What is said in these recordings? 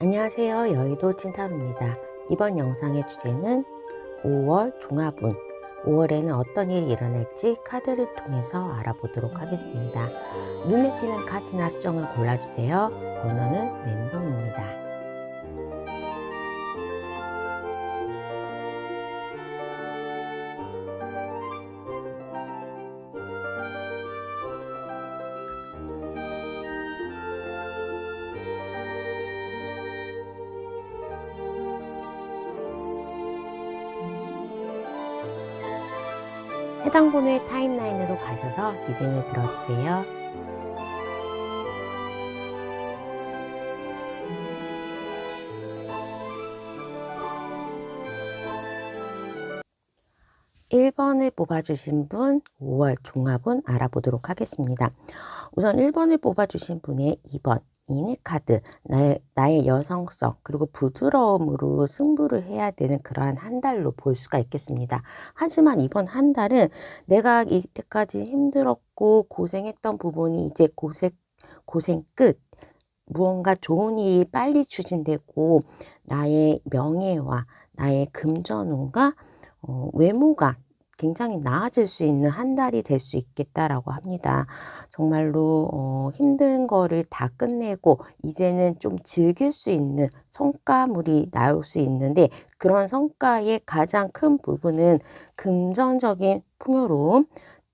안녕하세요. 여의도 찐타로입니다. 이번 영상의 주제는 5월 종합운, 5월에는 어떤 일이 일어날지 카드를 통해서 알아보도록 하겠습니다. 눈에 띄는 카드나 수정을 골라주세요. 번호는 랜덤입니다. 해당 번호의 타임라인으로 가셔서 리딩을 들어주세요. (1번을) 뽑아주신 분 5월 종합운 알아보도록 하겠습니다. 우선 1번을 뽑아주신 분의 2번 이니카드, 나의 여성성 그리고 부드러움으로 승부를 해야 되는 그러한 한 달로 볼 수가 있겠습니다. 하지만 이번 한 달은 내가 이때까지 힘들었고 고생했던 부분이 이제 고생 끝, 무언가 좋은 일이 빨리 추진되고 나의 명예와 나의 금전운과 외모가 굉장히 나아질 수 있는 한 달이 될 수 있겠다라고 합니다. 정말로 힘든 거를 다 끝내고 이제는 좀 즐길 수 있는 성과물이 나올 수 있는데, 그런 성과의 가장 큰 부분은 금전적인 풍요로움,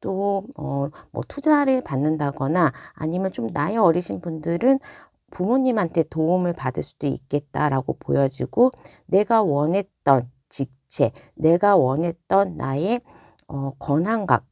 또 뭐 투자를 받는다거나 아니면 좀 나이 어리신 분들은 부모님한테 도움을 받을 수도 있겠다라고 보여지고, 내가 원했던 직책, 내가 원했던 나의 권한과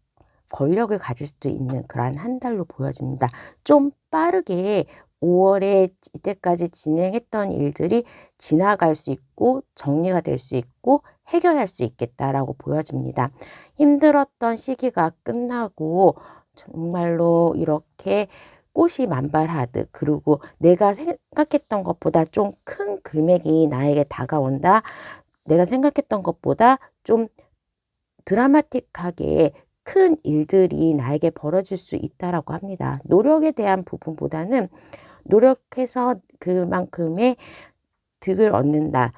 권력을 가질 수도 있는 그러한 한 달로 보여집니다. 좀 빠르게 5월에 이때까지 진행했던 일들이 지나갈 수 있고 정리가 될 수 있고 해결할 수 있겠다라고 보여집니다. 힘들었던 시기가 끝나고 정말로 이렇게 꽃이 만발하듯, 그리고 내가 생각했던 것보다 좀 큰 금액이 나에게 다가온다. 내가 생각했던 것보다 좀 드라마틱하게 큰 일들이 나에게 벌어질 수 있다라고 합니다. 노력에 대한 부분보다는 노력해서 그만큼의 득을 얻는다,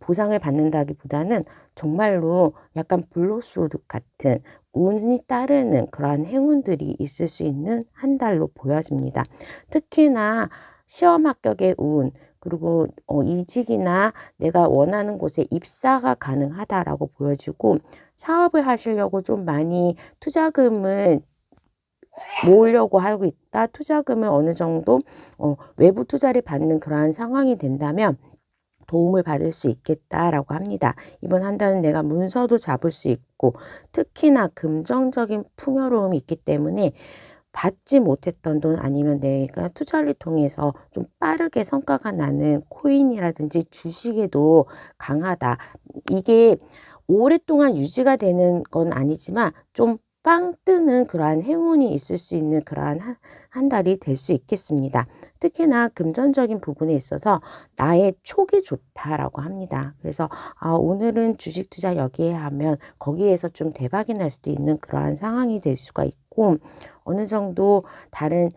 보상을 받는다기보다는 정말로 약간 불로소득 같은 운이 따르는 그러한 행운들이 있을 수 있는 한 달로 보여집니다. 특히나 시험 합격의 운, 그리고 이직이나 내가 원하는 곳에 입사가 가능하다라고 보여지고, 사업을 하시려고 좀 많이 투자금을 모으려고 하고 있다. 투자금을 어느 정도 외부 투자를 받는 그러한 상황이 된다면 도움을 받을 수 있겠다라고 합니다. 이번 한 달은 내가 문서도 잡을 수 있고 특히나 금전적인 풍요로움이 있기 때문에 받지 못했던 돈, 아니면 내가 투자를 통해서 좀 빠르게 성과가 나는 코인이라든지 주식에도 강하다. 이게 오랫동안 유지가 되는 건 아니지만 좀 빵 뜨는 그러한 행운이 있을 수 있는 그러한 한 달이 될 수 있겠습니다. 특히나 금전적인 부분에 있어서 나의 촉이 좋다라고 합니다. 그래서 오늘은 주식 투자 여기에 하면 거기에서 좀 대박이 날 수도 있는 그러한 상황이 될 수가 있고, 어느 정도 다른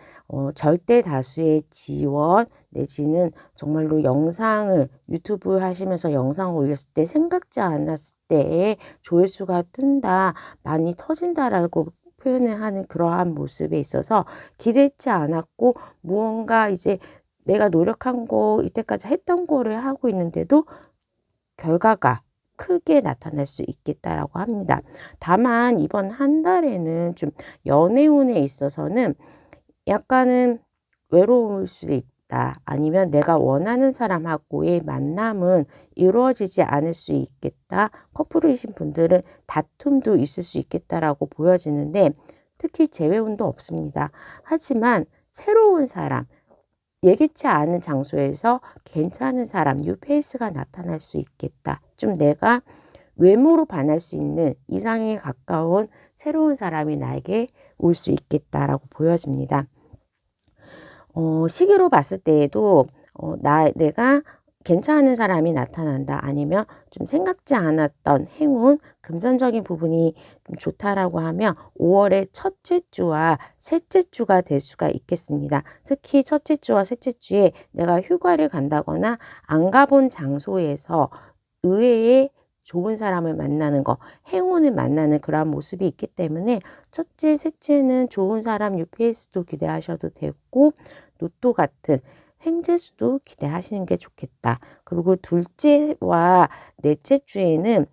절대 다수의 지원 내지는 정말로 영상을 유튜브 하시면서 영상을 올렸을 때 생각지 않았을 때에 조회수가 뜬다, 많이 터진다라고 표현을 하는 그러한 모습에 있어서 기대치 않았고 무언가 이제 내가 노력한 거, 이때까지 했던 거를 하고 있는데도 결과가 크게 나타날 수 있겠다라고 합니다. 다만 이번 한 달에는 좀 연애운에 있어서는 약간은 외로울 수도 있다. 아니면 내가 원하는 사람하고의 만남은 이루어지지 않을 수 있겠다. 커플이신 분들은 다툼도 있을 수 있겠다라고 보여지는데 특히 재회운도 없습니다. 하지만 새로운 사람, 예기치 않은 장소에서 괜찮은 사람, 뉴페이스가 나타날 수 있겠다. 좀 내가 외모로 반할 수 있는 이상에 가까운 새로운 사람이 나에게 올 수 있겠다라고 보여집니다. 시기로 봤을 때에도 내가 괜찮은 사람이 나타난다. 아니면 좀 생각지 않았던 행운, 금전적인 부분이 좀 좋다라고 하면 5월의 첫째 주와 셋째 주가 될 수가 있겠습니다. 특히 첫째 주와 셋째 주에 내가 휴가를 간다거나 안 가본 장소에서 의외의 좋은 사람을 만나는 거, 행운을 만나는 그러한 모습이 있기 때문에 첫째, 셋째는 좋은 사람 UPS도 기대하셔도 되고 로또 같은 횡재수도 기대하시는 게 좋겠다. 그리고 둘째와 넷째 주에는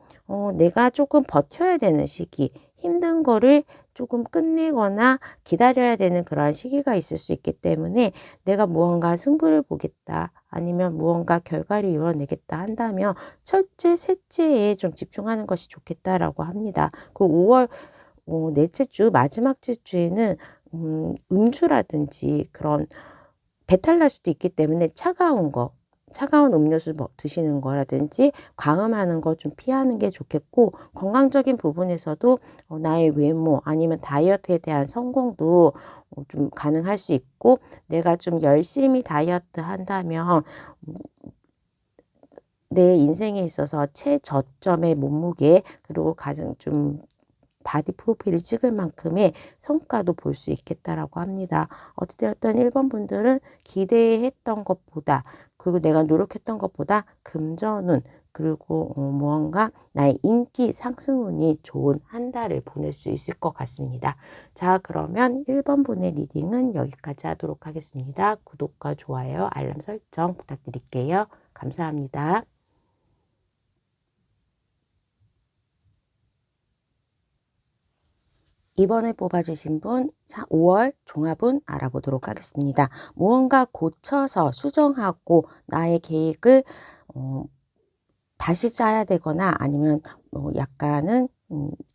내가 조금 버텨야 되는 시기, 힘든 거를 조금 끝내거나 기다려야 되는 그러한 시기가 있을 수 있기 때문에 내가 무언가 승부를 보겠다. 아니면 무언가 결과를 이뤄내겠다 한다면 첫째, 셋째에 좀 집중하는 것이 좋겠다라고 합니다. 그 5월 넷째 주, 마지막 주에는 음주라든지 그런 배탈 날 수도 있기 때문에 차가운 음료수 드시는 거라든지 과음하는 거 좀 피하는 게 좋겠고, 건강적인 부분에서도 나의 외모 아니면 다이어트에 대한 성공도 좀 가능할 수 있고, 내가 좀 열심히 다이어트 한다면 내 인생에 있어서 최저점의 몸무게, 그리고 가장 좀 바디 프로필을 찍을 만큼의 성과도 볼 수 있겠다라고 합니다. 어찌되었든 1번 분들은 기대했던 것보다, 그리고 내가 노력했던 것보다 금전운, 그리고 무언가 나의 인기 상승운이 좋은 한 달을 보낼 수 있을 것 같습니다. 자, 그러면 1번 분의 리딩은 여기까지 하도록 하겠습니다. 구독과 좋아요, 알람 설정 부탁드릴게요. 감사합니다. 이번에 뽑아주신 분 5월 종합운 알아보도록 하겠습니다. 무언가 고쳐서 수정하고 나의 계획을 다시 짜야 되거나 아니면 약간은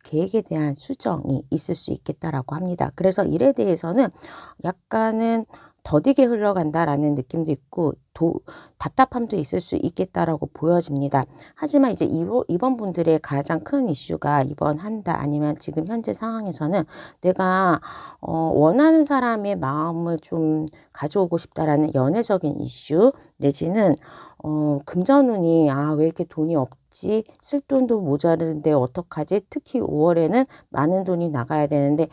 계획에 대한 수정이 있을 수 있겠다라고 합니다. 그래서 일에 대해서는 약간은 더디게 흘러간다라는 느낌도 있고 답답함도 있을 수 있겠다라고 보여집니다. 하지만 이제 이번 분들의 가장 큰 이슈가 이번 한 달 아니면 지금 현재 상황에서는 내가 원하는 사람의 마음을 좀 가져오고 싶다라는 연애적인 이슈, 내지는 금전운이 왜 이렇게 돈이 없지? 쓸 돈도 모자르는데 어떡하지? 특히 5월에는 많은 돈이 나가야 되는데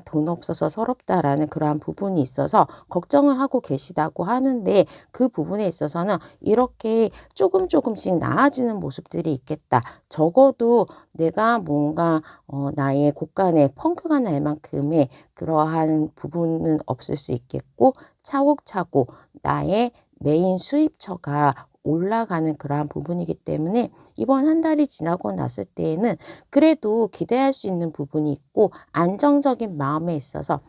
돈 없어서 서럽다라는 그러한 부분이 있어서 걱정을 하고 계시다고 하는데, 그 부분에 있어서는 이렇게 조금씩 나아지는 모습들이 있겠다. 적어도 내가 뭔가 나의 곳간에 펑크가 날 만큼의 그러한 부분은 없을 수 있겠고, 차곡차곡 나의 메인 수입처가 올라가는 그러한 부분이기 때문에 이번 한 달이 지나고 났을 때에는 그래도 기대할 수 있는 부분이 있고, 안정적인 마음에 있어서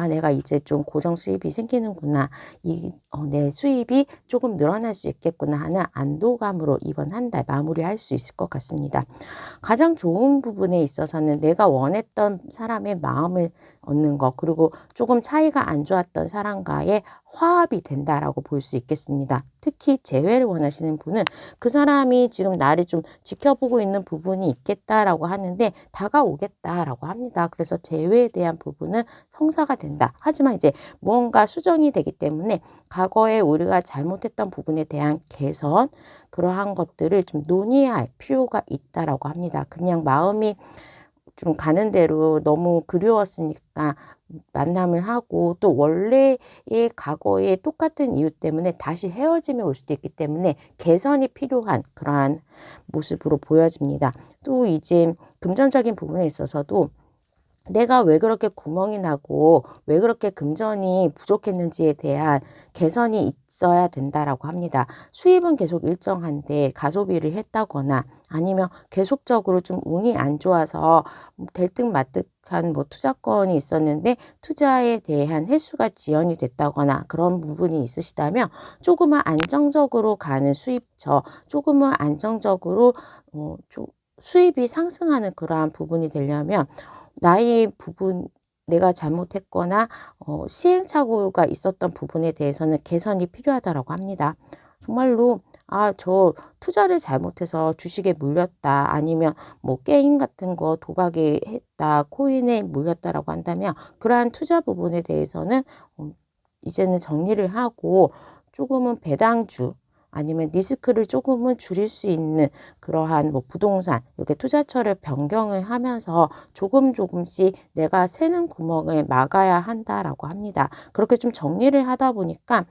내가 이제 좀 고정 수입이 생기는구나. 내 수입이 조금 늘어날 수 있겠구나 하는 안도감으로 이번 한 달 마무리할 수 있을 것 같습니다. 가장 좋은 부분에 있어서는 내가 원했던 사람의 마음을 얻는 것, 그리고 조금 차이가 안 좋았던 사람과의 화합이 된다라고 볼 수 있겠습니다. 특히 재회를 원하시는 분은 그 사람이 지금 나를 좀 지켜보고 있는 부분이 있겠다라고 하는데 다가오겠다라고 합니다. 그래서 재회에 대한 부분은 성사가 된다. 하지만 이제 무언가 수정이 되기 때문에 과거에 우리가 잘못했던 부분에 대한 개선, 그러한 것들을 좀 논의해야 할 필요가 있다라고 합니다. 그냥 마음이 좀 가는 대로 너무 그리웠으니까 만남을 하고, 또 원래의 과거의 똑같은 이유 때문에 다시 헤어짐이 올 수도 있기 때문에 개선이 필요한 그러한 모습으로 보여집니다. 또 이제 금전적인 부분에 있어서도 내가 왜 그렇게 구멍이 나고 왜 그렇게 금전이 부족했는지에 대한 개선이 있어야 된다라고 합니다. 수입은 계속 일정한데 가소비를 했다거나 아니면 계속적으로 좀 운이 안 좋아서 들뜬말뜻한 투자건이 있었는데 투자에 대한 횟수가 지연이 됐다거나 그런 부분이 있으시다면, 조금은 안정적으로 가는 수입처, 조금은 안정적으로 수입이 상승하는 그러한 부분이 되려면 나의 부분, 내가 잘못했거나 시행착오가 있었던 부분에 대해서는 개선이 필요하다고 합니다. 정말로 저 투자를 잘못해서 주식에 물렸다, 아니면 게임 같은 거 도박에 했다, 코인에 물렸다라고 한다면 그러한 투자 부분에 대해서는 이제는 정리를 하고 조금은 배당주, 아니면 리스크를 조금은 줄일 수 있는 그러한 뭐 부동산 이렇게 투자처를 변경을 하면서 조금씩 내가 새는 구멍을 막아야 한다라고 합니다. 그렇게 좀 정리를 하다 보니까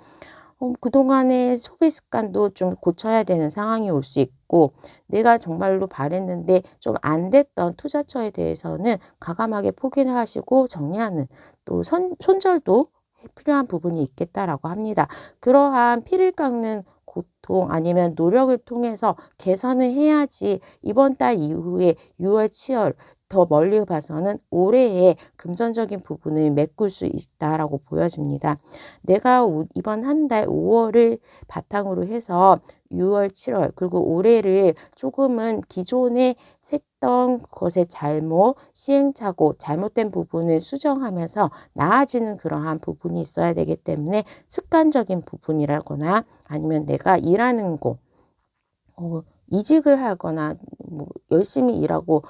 그동안의 소비 습관도 좀 고쳐야 되는 상황이 올 수 있고, 내가 정말로 바랬는데 좀 안 됐던 투자처에 대해서는 과감하게 포기를 하시고 정리하는, 또 손절도 필요한 부분이 있겠다라고 합니다. 그러한 피를 깎는 고통 아니면 노력을 통해서 개선을 해야지 이번 달 이후에 6월, 7월 더 멀리 봐서는 올해의 금전적인 부분을 메꿀 수 있다라고 보여집니다. 내가 이번 한 달 5월을 바탕으로 해서 6월, 7월 그리고 올해를 조금은 기존에 했던 것의 잘못, 시행착오, 잘못된 부분을 수정하면서 나아지는 그러한 부분이 있어야 되기 때문에 습관적인 부분이라거나 아니면 내가 일하는 곳, 이직을 하거나 뭐 열심히 일하고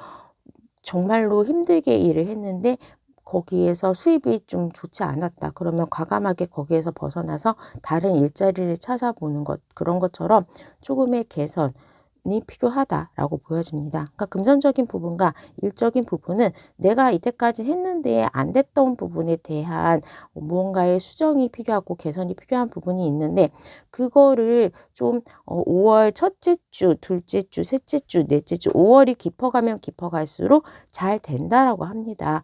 정말로 힘들게 일을 했는데 거기에서 수입이 좀 좋지 않았다. 그러면 과감하게 거기에서 벗어나서 다른 일자리를 찾아보는 것, 그런 것처럼 조금의 개선이 필요하다라고 보여집니다. 그러니까 금전적인 부분과 일적인 부분은 내가 이때까지 했는데 안 됐던 부분에 대한 무언가의 수정이 필요하고 개선이 필요한 부분이 있는데, 그거를 좀 5월 첫째 주, 둘째 주, 셋째 주, 넷째 주, 5월이 깊어가면 깊어갈수록 잘 된다라고 합니다.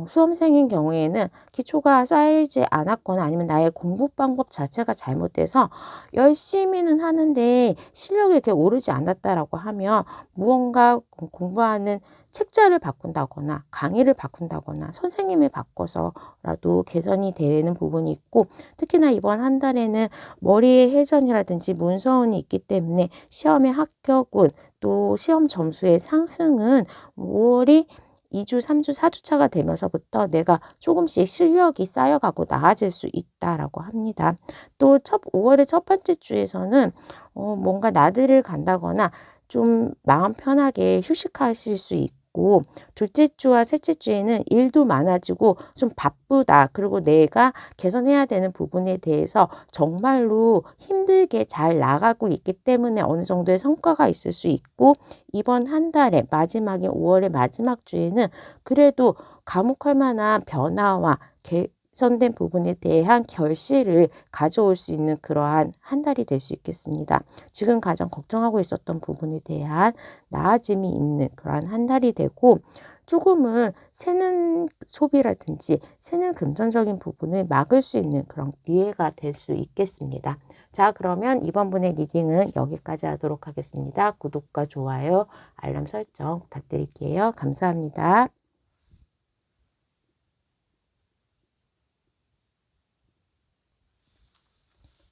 수험생인 경우에는 기초가 쌓이지 않았거나 아니면 나의 공부 방법 자체가 잘못돼서 열심히는 하는데 실력이 이렇게 오르지 않았다라고 하면 무언가 공부하는 책자를 바꾼다거나 강의를 바꾼다거나 선생님을 바꿔서라도 개선이 되는 부분이 있고, 특히나 이번 한 달에는 머리의 회전이라든지 문서운이 있기 때문에 시험의 합격운 또 시험 점수의 상승은 5월이 2주, 3주, 4주 차가 되면서부터 내가 조금씩 실력이 쌓여가고 나아질 수 있다라고 합니다. 또 5월의 첫 번째 주에서는 뭔가 나들이를 간다거나 좀 마음 편하게 휴식하실 수 있고, 둘째 주와 셋째 주에는 일도 많아지고 좀 바쁘다. 그리고 내가 개선해야 되는 부분에 대해서 정말로 힘들게 잘 나가고 있기 때문에 어느 정도의 성과가 있을 수 있고, 이번 한 달에 마지막에 5월의 마지막 주에는 그래도 과묵할 만한 변화와 개선된 부분에 대한 결실을 가져올 수 있는 그러한 한 달이 될 수 있겠습니다. 지금 가장 걱정하고 있었던 부분에 대한 나아짐이 있는 그러한 한 달이 되고, 조금은 새는 소비라든지 새는 금전적인 부분을 막을 수 있는 그런 기회가 될 수 있겠습니다. 자, 그러면 이번 분의 리딩은 여기까지 하도록 하겠습니다. 구독과 좋아요, 알람 설정 부탁드릴게요. 감사합니다.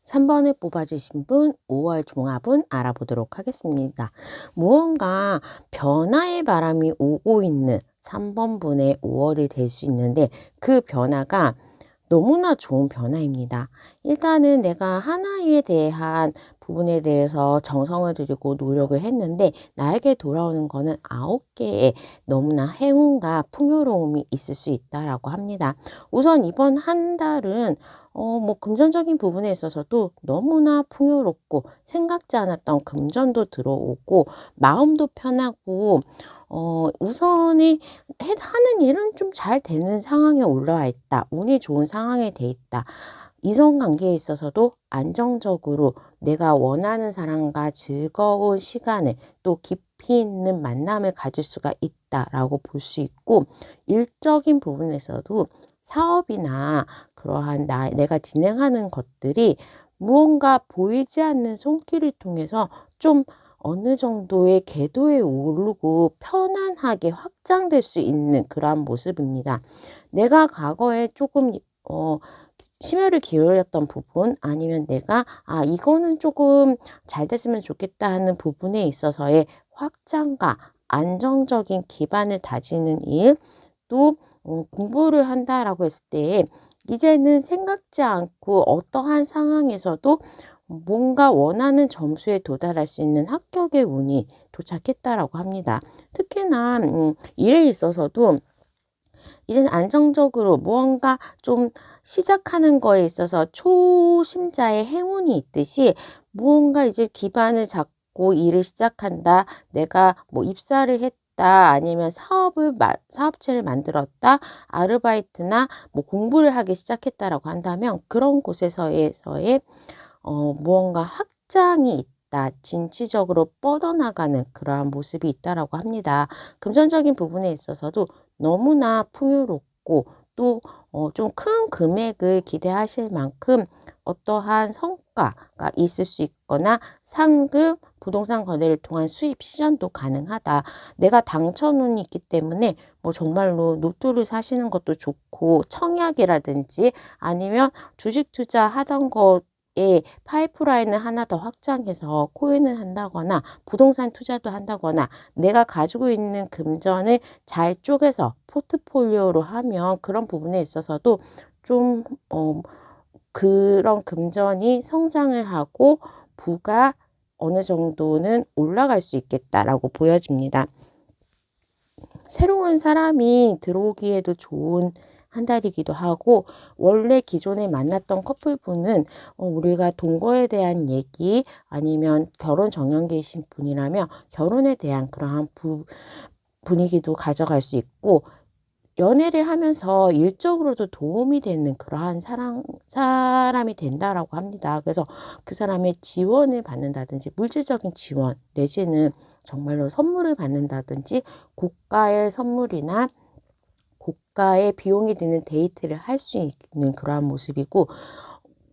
3번을 뽑아주신 분 5월 종합은 알아보도록 하겠습니다. 무언가 변화의 바람이 오고 있는 3번 분의 5월이 될 수 있는데, 그 변화가 너무나 좋은 변화입니다. 일단은 내가 하나에 대한 부분에 대해서 정성을 들이고 노력을 했는데 나에게 돌아오는 거는 9개의 너무나 행운과 풍요로움이 있을 수 있다라고 합니다. 우선 이번 한 달은 뭐 금전적인 부분에 있어서도 너무나 풍요롭고 생각지 않았던 금전도 들어오고 마음도 편하고 우선이 하는 일은 좀 잘 되는 상황에 올라와 있다. 운이 좋은 상황에 돼 있다. 이성관계에 있어서도 안정적으로 내가 원하는 사람과 즐거운 시간을 또 깊이 있는 만남을 가질 수가 있다라고 볼 수 있고, 일적인 부분에서도 사업이나 그러한 내가 진행하는 것들이 무언가 보이지 않는 손길을 통해서 좀 어느 정도의 궤도에 오르고 편안하게 확장될 수 있는 그러한 모습입니다. 내가 과거에 조금 심혈을 기울였던 부분 아니면 내가 이거는 조금 잘 됐으면 좋겠다 하는 부분에 있어서의 확장과 안정적인 기반을 다지는 일, 또 공부를 한다라고 했을 때 이제는 생각지 않고 어떠한 상황에서도 뭔가 원하는 점수에 도달할 수 있는 합격의 운이 도착했다라고 합니다. 특히나 일에 있어서도 이제는 안정적으로 무언가 좀 시작하는 거에 있어서 초심자의 행운이 있듯이 무언가 이제 기반을 잡고 일을 시작한다. 내가 뭐 입사를 했다. 아니면 사업체를 만들었다. 아르바이트나 뭐 공부를 하기 시작했다라고 한다면 그런 곳에서의 무언가 확장이 있다. 진취적으로 뻗어나가는 그러한 모습이 있다라고 합니다. 금전적인 부분에 있어서도 너무나 풍요롭고 또 좀 큰 금액을 기대하실 만큼 어떠한 성과가 있을 수 있거나 상금, 부동산 거래를 통한 수입 실현도 가능하다. 내가 당첨운이 있기 때문에 뭐 정말로 로또를 사시는 것도 좋고 청약이라든지 아니면 주식 투자하던 것에 파이프라인을 하나 더 확장해서 코인을 한다거나 부동산 투자도 한다거나 내가 가지고 있는 금전을 잘 쪼개서 포트폴리오로 하면 그런 부분에 있어서도 좀 그런 금전이 성장을 하고 부가 어느 정도는 올라갈 수 있겠다라고 보여집니다. 새로운 사람이 들어오기에도 좋은 한 달이기도 하고 원래 기존에 만났던 커플분은 우리가 동거에 대한 얘기 아니면 결혼 정년기이신 분이라면 결혼에 대한 그러한 분위기도 가져갈 수 있고 연애를 하면서 일적으로도 도움이 되는 그러한 사람이 된다라고 합니다. 그래서 그 사람의 지원을 받는다든지 물질적인 지원 내지는 정말로 선물을 받는다든지 고가의 선물이나 고가의 비용이 드는 데이트를 할 수 있는 그러한 모습이고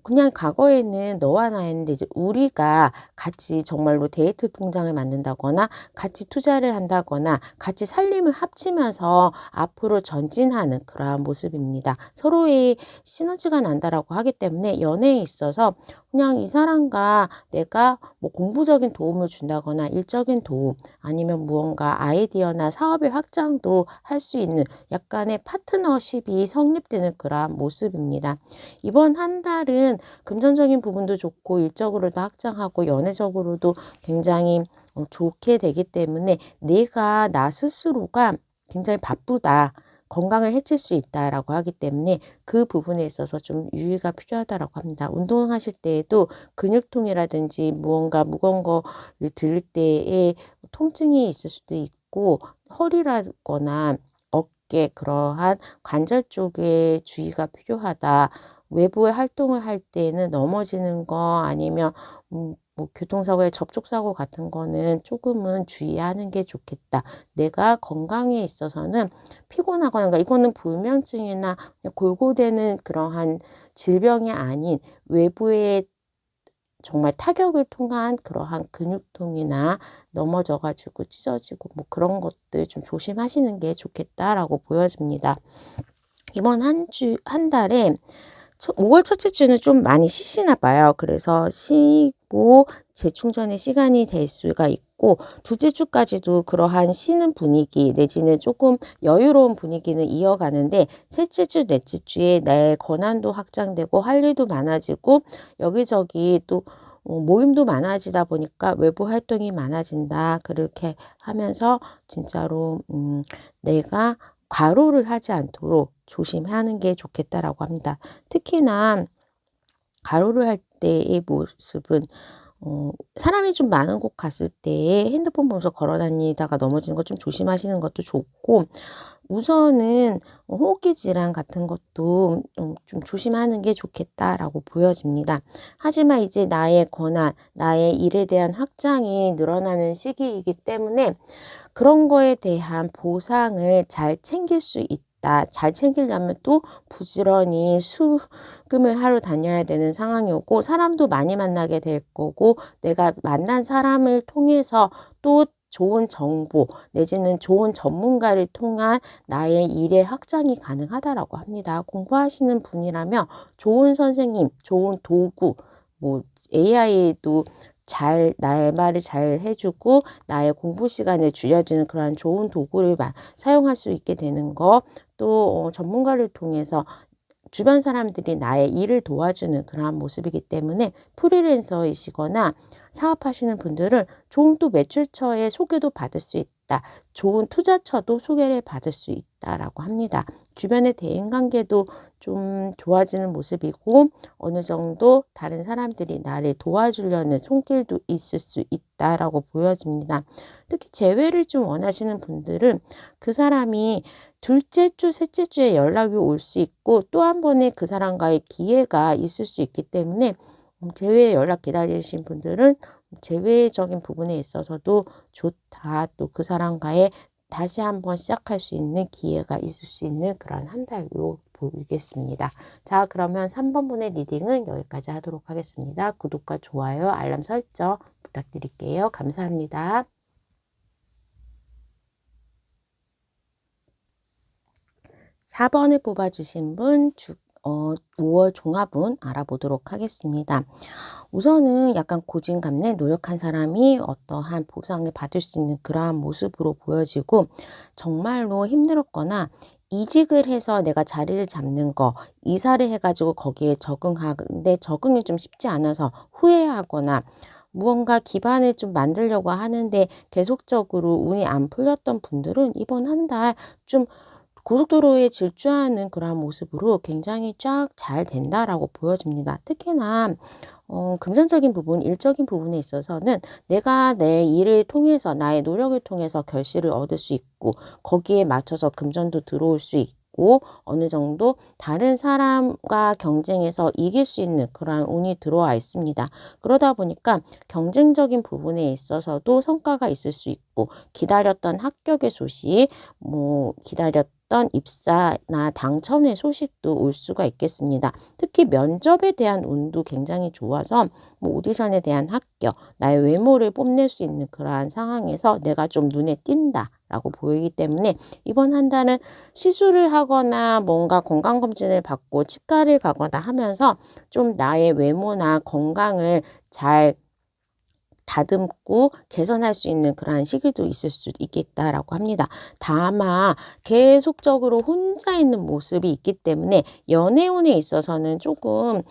그냥 과거에는 너와 나였는데 이제 우리가 같이 정말로 데이트 통장을 만든다거나 같이 투자를 한다거나 같이 살림을 합치면서 앞으로 전진하는 그러한 모습입니다. 서로의 시너지가 난다라고 하기 때문에 연애에 있어서 그냥 이 사람과 내가 뭐 공부적인 도움을 준다거나 일적인 도움 아니면 무언가 아이디어나 사업의 확장도 할 수 있는 약간의 파트너십이 성립되는 그러한 모습입니다. 이번 한 달은 금전적인 부분도 좋고 일적으로도 확장하고 연애적으로도 굉장히 좋게 되기 때문에 내가 나 스스로가 굉장히 바쁘다. 건강을 해칠 수 있다라고 하기 때문에 그 부분에 있어서 좀 유의가 필요하다라고 합니다. 운동하실 때에도 근육통이라든지 무언가 무거운 거를 들 때에 통증이 있을 수도 있고 허리라거나 어깨 그러한 관절 쪽에 주의가 필요하다. 외부의 활동을 할 때는 넘어지는 거 아니면 뭐 교통사고에 접촉사고 같은 거는 조금은 주의하는 게 좋겠다. 내가 건강에 있어서는 피곤하거나 그러니까 이거는 불면증이나 그냥 골고되는 그러한 질병이 아닌 외부의 정말 타격을 통한 그러한 근육통이나 넘어져 가지고 찢어지고 뭐 그런 것들 좀 조심하시는 게 좋겠다라고 보여집니다. 이번 한 달에 5월 첫째 주는 좀 많이 쉬시나 봐요. 그래서 쉬고 재충전의 시간이 될 수가 있고 둘째 주까지도 그러한 쉬는 분위기 내지는 조금 여유로운 분위기는 이어가는데 셋째 주, 넷째 주에 내 권한도 확장되고 할 일도 많아지고 여기저기 또 모임도 많아지다 보니까 외부 활동이 많아진다. 그렇게 하면서 진짜로 내가 과로를 하지 않도록 조심하는 게 좋겠다라고 합니다. 특히나 과로를 할 때의 모습은 사람이 좀 많은 곳 갔을 때에 핸드폰 보면서 걸어 다니다가 넘어지는 거 좀 조심하시는 것도 좋고 우선은 호흡기 질환 같은 것도 좀 조심하는 게 좋겠다라고 보여집니다. 하지만 이제 나의 권한, 나의 일에 대한 확장이 늘어나는 시기이기 때문에 그런 거에 대한 보상을 잘 챙길 수 있다. 잘 챙기려면 또 부지런히 수금을 하러 다녀야 되는 상황이 오고 사람도 많이 만나게 될 거고 내가 만난 사람을 통해서 또 좋은 정보 내지는 좋은 전문가를 통한 나의 일의 확장이 가능하다라고 합니다. 공부하시는 분이라면 좋은 선생님, 좋은 도구, 뭐 AI도 잘 나의 말을 잘 해주고 나의 공부 시간을 줄여주는 그러한 좋은 도구를 사용할 수 있게 되는 거, 또 전문가를 통해서 주변 사람들이 나의 일을 도와주는 그러한 모습이기 때문에 프리랜서이시거나 사업하시는 분들은 좋은 또 매출처에 소개도 받을 수 있다. 좋은 투자처도 소개를 받을 수 있다라고 합니다. 주변의 대인관계도 좀 좋아지는 모습이고 어느 정도 다른 사람들이 나를 도와주려는 손길도 있을 수 있다라고 보여집니다. 특히 재회를 좀 원하시는 분들은 그 사람이 둘째 주, 셋째 주에 연락이 올 수 있고 또 한 번의 그 사람과의 기회가 있을 수 있기 때문에 재회 연락 기다리신 분들은 재회적인 부분에 있어서도 좋다. 또 그 사람과의 다시 한번 시작할 수 있는 기회가 있을 수 있는 그런 한 달로 보이겠습니다. 자, 그러면 3번 분의 리딩은 여기까지 하도록 하겠습니다. 구독과 좋아요, 알람 설정 부탁드릴게요. 감사합니다. 4번을 뽑아주신 분 5월 종합운 알아보도록 하겠습니다. 우선은 약간 고진감래 노력한 사람이 어떠한 보상을 받을 수 있는 그러한 모습으로 보여지고 정말로 힘들었거나 이직을 해서 내가 자리를 잡는 거, 이사를 해가지고 거기에 적응하는데 적응이 좀 쉽지 않아서 후회하거나 무언가 기반을 좀 만들려고 하는데 계속적으로 운이 안 풀렸던 분들은 이번 한 달 좀 고속도로에 질주하는 그러한 모습으로 굉장히 쫙 잘 된다라고 보여집니다. 특히나 금전적인 부분, 일적인 부분에 있어서는 내가 내 일을 통해서 나의 노력을 통해서 결실을 얻을 수 있고 거기에 맞춰서 금전도 들어올 수 있고 어느 정도 다른 사람과 경쟁해서 이길 수 있는 그러한 운이 들어와 있습니다. 그러다 보니까 경쟁적인 부분에 있어서도 성과가 있을 수 있고 기다렸던 합격의 소식, 기다렸던 입사나 당첨의 소식도 올 수가 있겠습니다. 특히 면접에 대한 운도 굉장히 좋아서 오디션에 대한 합격, 나의 외모를 뽐낼 수 있는 그러한 상황에서 내가 좀 눈에 띈다라고 보이기 때문에 이번 한 달은 시술을 하거나 뭔가 건강검진을 받고 치과를 가거나 하면서 좀 나의 외모나 건강을 잘 다듬고 개선할 수 있는 그러한 시기도 있을 수 있겠다라고 합니다. 다만 계속적으로 혼자 있는 모습이 있기 때문에 연애운에 있어서는 조금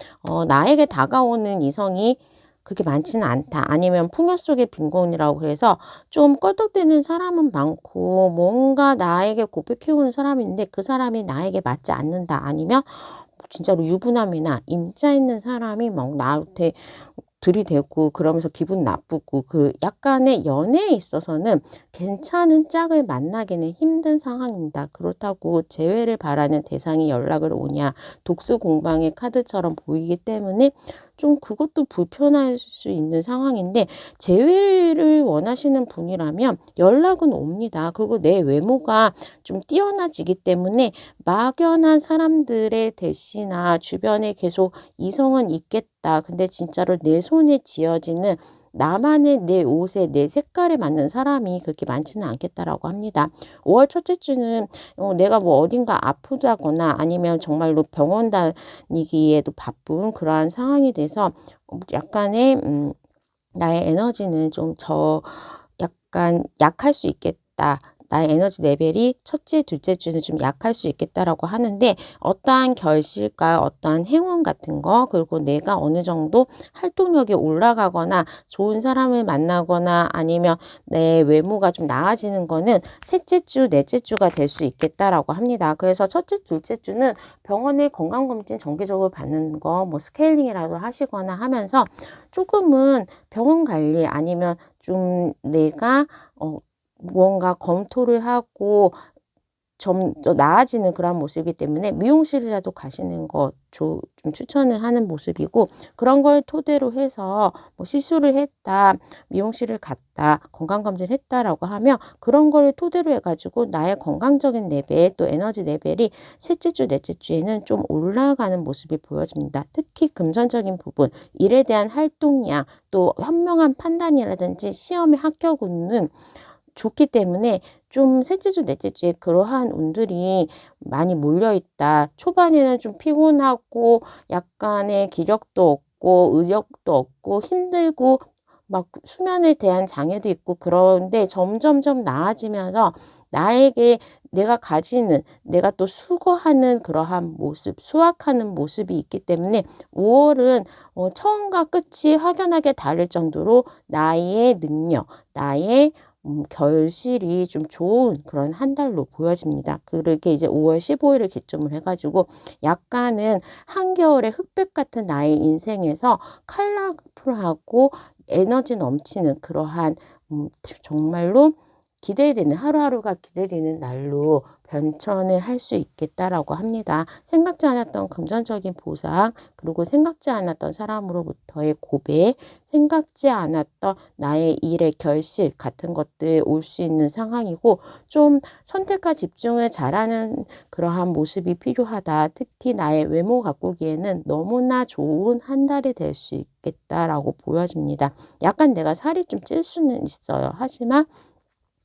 나에게 다가오는 이성이 그렇게 많지는 않다. 아니면 풍요 속의 빈곤이라고 해서 좀 껄떡대는 사람은 많고 뭔가 나에게 고백해오는 사람인데 그 사람이 나에게 맞지 않는다. 아니면 진짜로 유부남이나 임자 있는 사람이 막 나한테 들이대고 그러면서 기분 나쁘고 그 약간의 연애에 있어서는 괜찮은 짝을 만나기는 힘든 상황입니다. 그렇다고 재회를 바라는 대상이 연락을 오냐 독수 공방의 카드처럼 보이기 때문에 좀 그것도 불편할 수 있는 상황인데 재회를 원하시는 분이라면 연락은 옵니다. 그리고 내 외모가 좀 뛰어나지기 때문에 막연한 사람들의 대시나 주변에 계속 이성은 있겠다. 근데 진짜로 내 손에 쥐어지는 나만의 내 옷에 내 색깔에 맞는 사람이 그렇게 많지는 않겠다라고 합니다. 5월 첫째 주는 내가 어딘가 아프다거나 아니면 정말로 병원 다니기에도 바쁜 그러한 상황이 돼서 약간의 나의 에너지는 좀 약간 약할 수 있겠다. 나의 에너지 레벨이 첫째, 둘째 주는 좀 약할 수 있겠다라고 하는데 어떠한 결실과 어떠한 행운 같은 거 그리고 내가 어느 정도 활동력이 올라가거나 좋은 사람을 만나거나 아니면 내 외모가 좀 나아지는 거는 셋째 주, 넷째 주가 될 수 있겠다라고 합니다. 그래서 첫째, 둘째 주는 병원에 건강검진 정기적으로 받는 거 스케일링이라도 하시거나 하면서 조금은 병원 관리 아니면 좀 내가 무언가 검토를 하고 좀 더 나아지는 그런 모습이기 때문에 미용실이라도 가시는 거 좀 추천을 하는 모습이고 그런 걸 토대로 해서 시술을 했다, 미용실을 갔다, 건강검진을 했다라고 하면 그런 거를 토대로 해가지고 나의 건강적인 레벨 또 에너지 레벨이 셋째 주, 넷째 주에는 좀 올라가는 모습이 보여집니다. 특히 금전적인 부분, 일에 대한 활동량, 또 현명한 판단이라든지 시험의 합격운은 좋기 때문에 좀 셋째 주, 넷째 주에 그러한 운들이 많이 몰려있다. 초반에는 좀 피곤하고 약간의 기력도 없고 의욕도 없고 힘들고 막 수면에 대한 장애도 있고 그런데 점점점 나아지면서 나에게 내가 가지는 내가 또 수고하는 그러한 모습, 수확하는 모습이 있기 때문에 5월은 처음과 끝이 확연하게 다를 정도로 나의 능력, 나의 결실이 좀 좋은 그런 한 달로 보여집니다. 그렇게 이제 5월 15일을 기점으로 해가지고 약간은 한겨울의 흑백 같은 나의 인생에서 컬러풀하고 에너지 넘치는 그러한 정말로 기대되는 하루하루가 기대되는 날로 변천을 할 수 있겠다라고 합니다. 생각지 않았던 금전적인 보상, 그리고 생각지 않았던 사람으로부터의 고백, 생각지 않았던 나의 일의 결실 같은 것들 올 수 있는 상황이고, 좀 선택과 집중을 잘하는 그러한 모습이 필요하다. 특히 나의 외모 가꾸기에는 너무나 좋은 한 달이 될 수 있겠다라고 보여집니다. 약간 내가 살이 좀 찔 수는 있어요. 하지만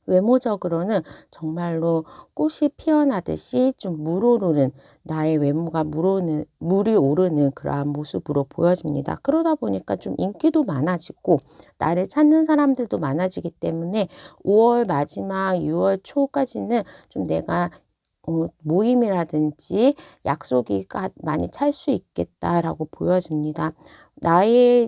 외모적으로는 정말로 꽃이 피어나듯이 좀 물오르는, 나의 외모가 물이 오르는 그러한 모습으로 보여집니다. 그러다 보니까 좀 인기도 많아지고 나를 찾는 사람들도 많아지기 때문에 5월 마지막 6월 초까지는 좀 내가 모임이라든지 약속이 많이 찰 수 있겠다라고 보여집니다. 나의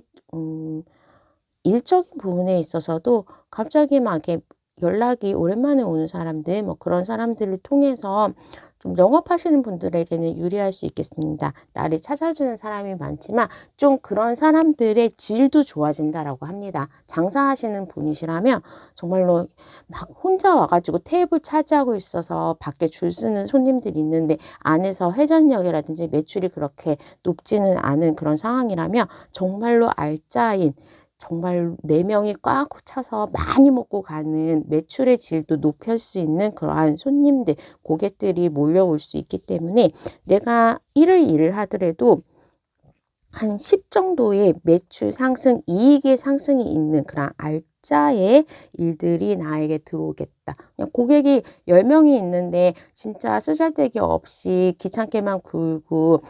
일적인 부분에 있어서도 갑자기 막 이렇게 연락이 오랜만에 오는 사람들, 뭐 그런 사람들을 통해서 좀 영업하시는 분들에게는 유리할 수 있겠습니다. 나를 찾아주는 사람이 많지만 좀 그런 사람들의 질도 좋아진다라고 합니다. 장사하시는 분이시라면 정말로 막 혼자 와가지고 테이블 차지하고 있어서 밖에 줄 서는 손님들이 있는데 안에서 회전력이라든지 매출이 그렇게 높지는 않은 그런 상황이라면 정말로 알짜인, 정말 4명이 꽉 차서 많이 먹고 가는 매출의 질도 높일 수 있는 그러한 손님들, 고객들이 몰려올 수 있기 때문에 내가 일을 하더라도 한 10 정도의 매출 상승, 이익의 상승이 있는 그런 알짜의 일들이 나에게 들어오겠다. 그냥 고객이 10명이 있는데 진짜 쓰잘데기 없이 귀찮게만 굴고,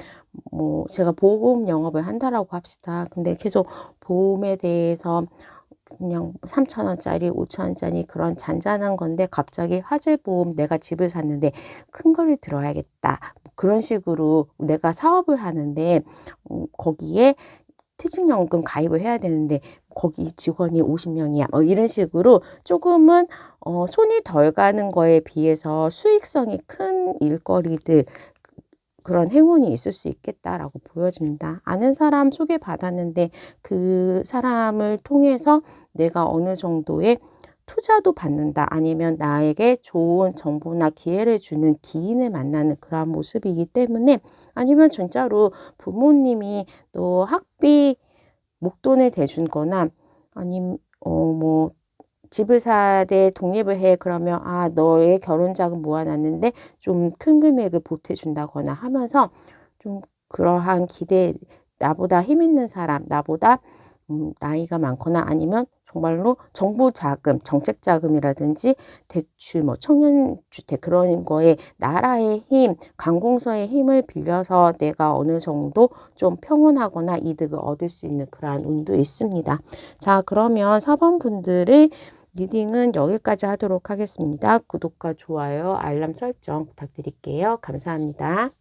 뭐 제가 보험 영업을 한다라고 합시다. 근데 계속 보험에 대해서 그냥 3,000원짜리, 5,000원짜리 그런 잔잔한 건데 갑자기 화재보험, 내가 집을 샀는데 큰 거를 들어야겠다. 그런 식으로 내가 사업을 하는데 거기에 퇴직연금 가입을 해야 되는데 거기 직원이 50명이야. 뭐 이런 식으로 조금은 손이 덜 가는 거에 비해서 수익성이 큰 일거리들, 그런 행운이 있을 수 있겠다라고 보여집니다. 아는 사람 소개받았는데 그 사람을 통해서 내가 어느 정도의 투자도 받는다. 아니면 나에게 좋은 정보나 기회를 주는 기인을 만나는 그런 모습이기 때문에, 아니면 진짜로 부모님이 또 학비 목돈을 대준 거나, 아니면 뭐 집을 사되 독립을 해. 그러면 너의 결혼 자금 모아놨는데 좀 큰 금액을 보태준다거나 하면서 좀 그러한 기대, 나보다 힘 있는 사람, 나보다 나이가 많거나 아니면 정말로 정부 자금, 정책 자금이라든지 대출, 뭐 청년주택 그런 거에 나라의 힘, 관공서의 힘을 빌려서 내가 어느 정도 좀 평온하거나 이득을 얻을 수 있는 그러한 운도 있습니다. 자, 그러면 4번 분들의 리딩은 여기까지 하도록 하겠습니다. 구독과 좋아요, 알람 설정 부탁드릴게요. 감사합니다.